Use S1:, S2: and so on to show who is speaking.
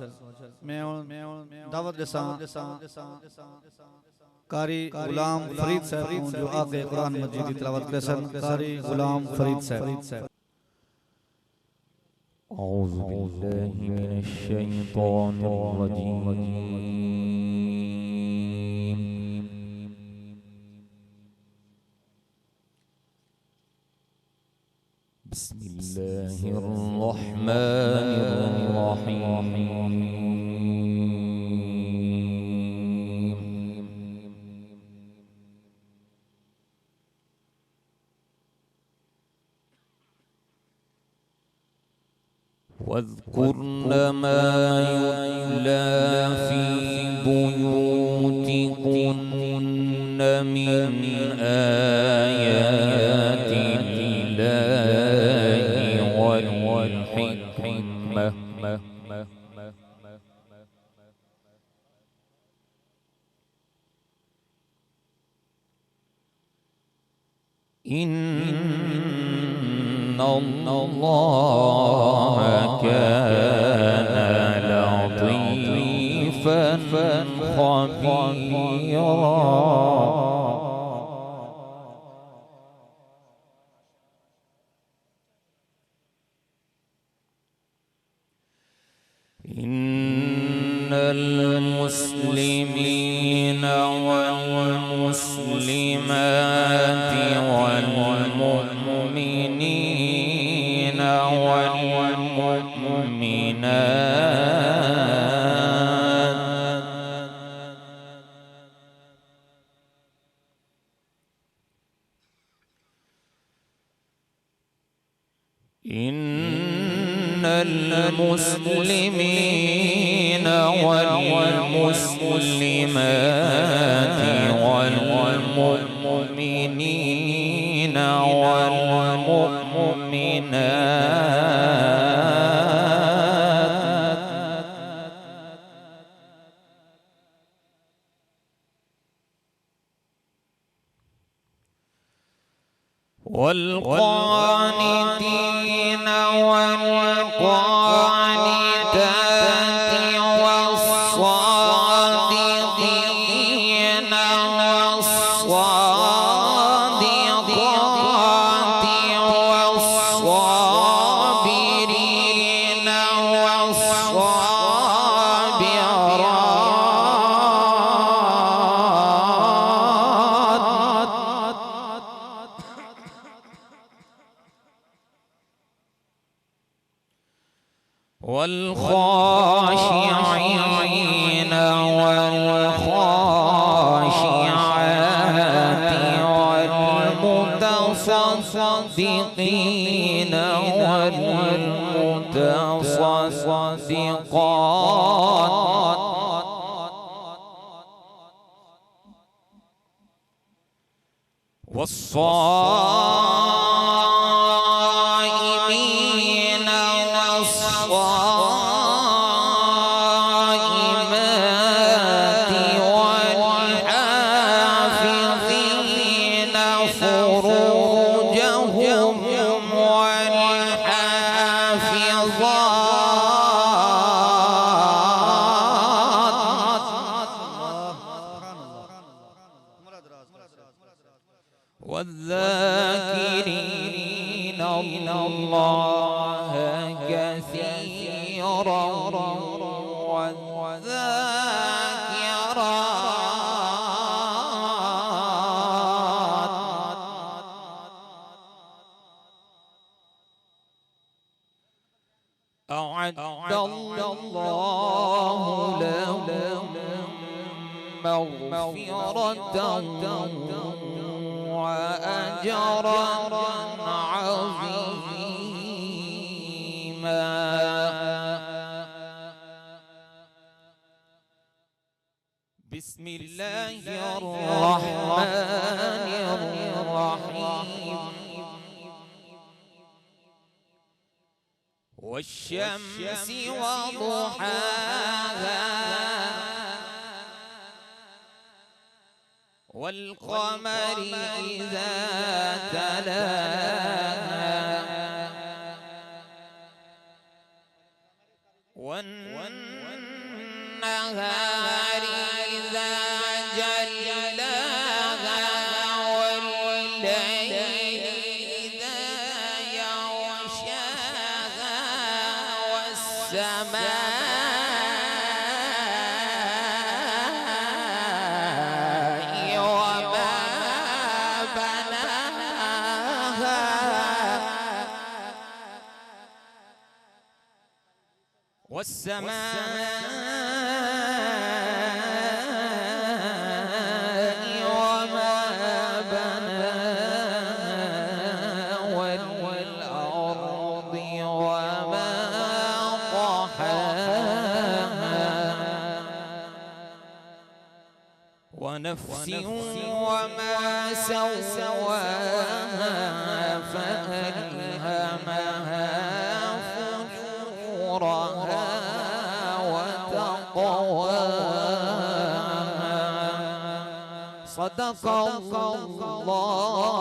S1: मैं दावत देसा कारी गुलाम फरीद साहब जो आगे कुरान मजीद की तिलावत करे सन कारी गुलाम फरीद साहब
S2: أعوذ بالله من الشيطان الرجيم بسم الله الرحمن الرحيم واذكرن ما يتلى في بيوتكن من آيات الله والحكمة إن الله كان لطيفا خبيرا إن المسلمين والمسلمات والمؤمنين والمؤمنات إن المسلمين والمسلمات والمؤمنين والقانتين والقانتات والصادقين والصادقات والصابرين والخاشعين والخاشعات والمتصدقين والمتصدقات والصائمين والصائمات والحافظين فروجهم والذاكرين الله كثيرا والذاكرات أعد الله لهم مغفرة وأجرا عظيما. بسم الله الرحمن الرحيم والشمس وضحاها والقمر إذا تلاها والنجم والنهار إذا جلاها والليل إذا يغشاها والسماء وما بناها وما بناها والأرض وما طحاها ونفس وما سواها فألهمها فجورها وتقواها صدق الله